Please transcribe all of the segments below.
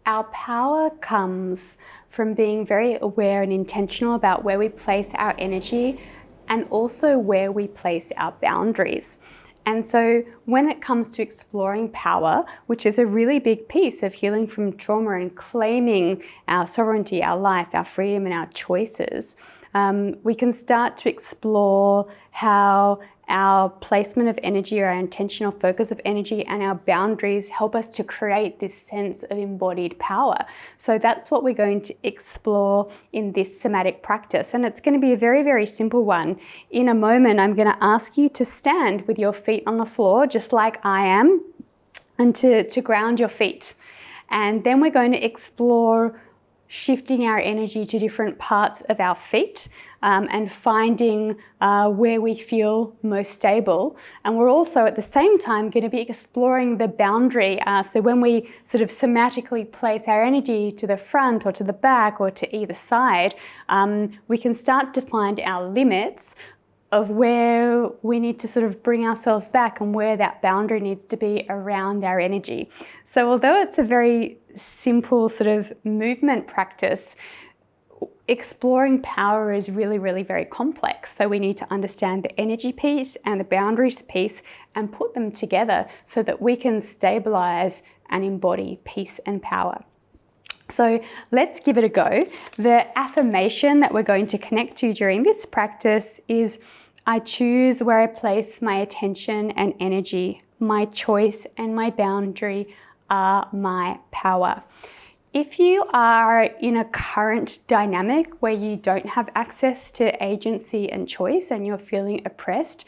Our power comes from being very aware and intentional about where we place our energy and also where we place our boundaries. And so when it comes to exploring power, which is a really big piece of healing from trauma and claiming our sovereignty, our life, our freedom, and our choices, we can start to explore how our placement of energy, or our intentional focus of energy, and our boundaries help us to create this sense of embodied power. So that's what we're going to explore in this somatic practice. And it's going to be a very, very simple one. In a moment, I'm going to ask you to stand with your feet on the floor, just like I am, and to ground your feet. And then we're going to explore shifting our energy to different parts of our feet and finding where we feel most stable. And we're also at the same time going to be exploring the boundary. So when we sort of somatically place our energy to the front or to the back or to either side, we can start to find our limits of where we need to sort of bring ourselves back and where that boundary needs to be around our energy. So although it's a very simple sort of movement practice, exploring power is really, really very complex. So we need to understand the energy piece and the boundaries piece and put them together so that we can stabilize and embody peace and power. So let's give it a go. The affirmation that we're going to connect to during this practice is, I choose where I place my attention and energy. My choice and my boundary are my power. If you are in a current dynamic where you don't have access to agency and choice and you're feeling oppressed,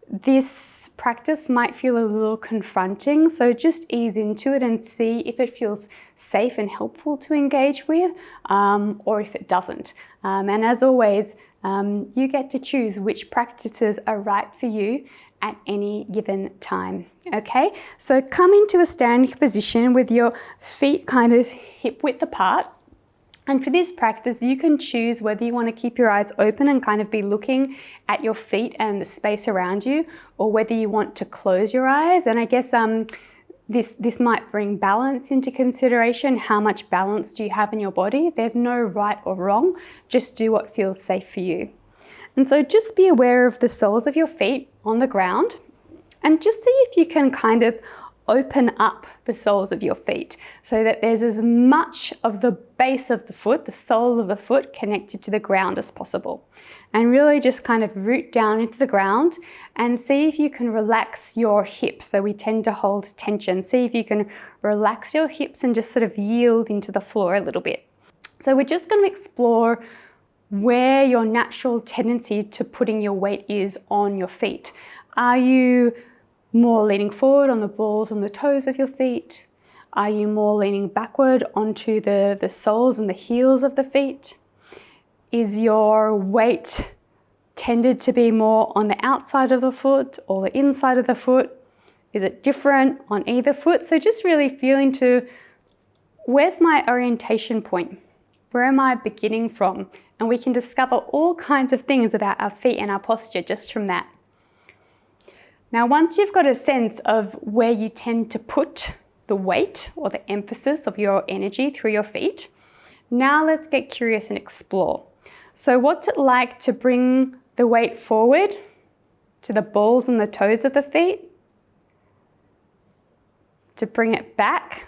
this practice might feel a little confronting, so just ease into it and see if it feels safe and helpful to engage with, or if it doesn't. And as always, you get to choose which practices are right for you at any given time. Okay, so come into a standing position with your feet kind of hip width apart. And for this practice, you can choose whether you want to keep your eyes open and kind of be looking at your feet and the space around you, or whether you want to close your eyes. And I guess this might bring balance into consideration. How much balance do you have in your body? There's no right or wrong. Just do what feels safe for you. And so just be aware of the soles of your feet on the ground, and just see if you can kind of open up the soles of your feet so that there's as much of the base of the foot, the sole of the foot, connected to the ground as possible. And really just kind of root down into the ground and see if you can relax your hips. So we tend to hold tension. See if you can relax your hips and just sort of yield into the floor a little bit. So we're just going to explore where your natural tendency to putting your weight is on your feet. Are you more leaning forward on the balls on the toes of your feet? Are you more leaning backward onto the soles and the heels of the feet? Is your weight tended to be more on the outside of the foot or the inside of the foot? Is it different on either foot? So just really feeling to, where's my orientation point? Where am I beginning from? And we can discover all kinds of things about our feet and our posture just from that. Now, once you've got a sense of where you tend to put the weight or the emphasis of your energy through your feet, now let's get curious and explore. So what's it like to bring the weight forward to the balls and the toes of the feet? To bring it back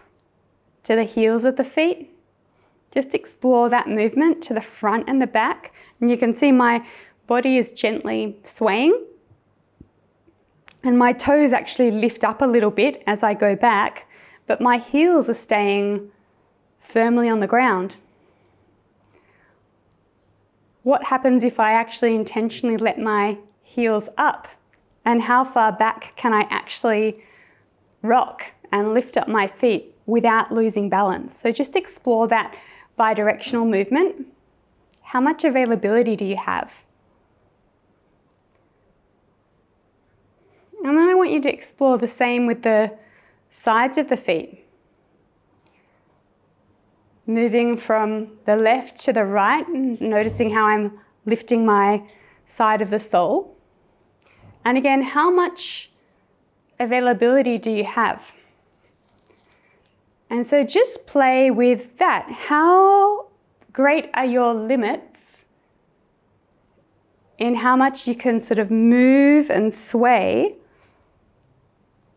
to the heels of the feet? Just explore that movement to the front and the back. And you can see my body is gently swaying. And my toes actually lift up a little bit as I go back, but my heels are staying firmly on the ground. What happens if I actually intentionally let my heels up? And how far back can I actually rock and lift up my feet without losing balance? So just explore that bidirectional movement. How much availability do you have? And then I want you to explore the same with the sides of the feet. Moving from the left to the right, and noticing how I'm lifting my side of the sole. And again, how much availability do you have? And so just play with that. How great are your limits in how much you can sort of move and sway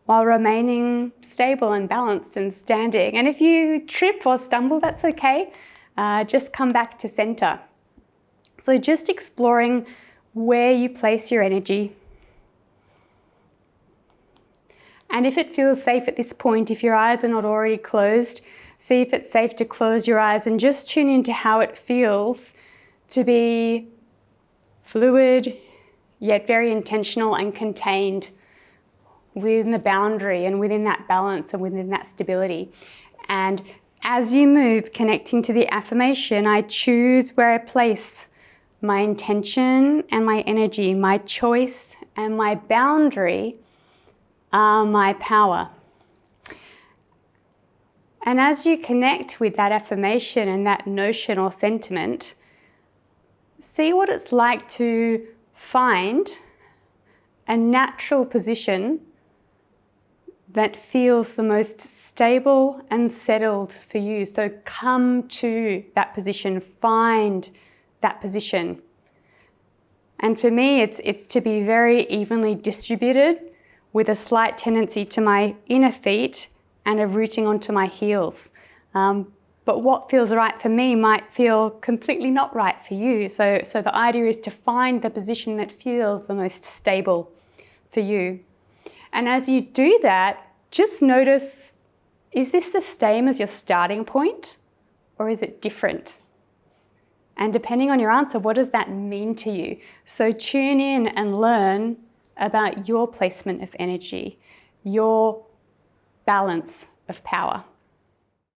while remaining stable and balanced and standing? And if you trip or stumble, that's okay. Just come back to center. So just exploring where you place your energy. And if it feels safe at this point, if your eyes are not already closed, see if it's safe to close your eyes and just tune into how it feels to be fluid, yet very intentional and contained within the boundary and within that balance and within that stability. And as you move, connecting to the affirmation, I choose where I place my intention and my energy, my choice and my boundary are my power. And as you connect with that affirmation and that notion or sentiment, see what it's like to find a natural position that feels the most stable and settled for you. So come to that position, find that position. And for me, it's to be very evenly distributed with a slight tendency to my inner feet and a rooting onto my heels. But what feels right for me might feel completely not right for you. So the idea is to find the position that feels the most stable for you. And as you do that, just notice, is this the same as your starting point or is it different? And depending on your answer, what does that mean to you? So tune in and learn about your placement of energy, your balance of power.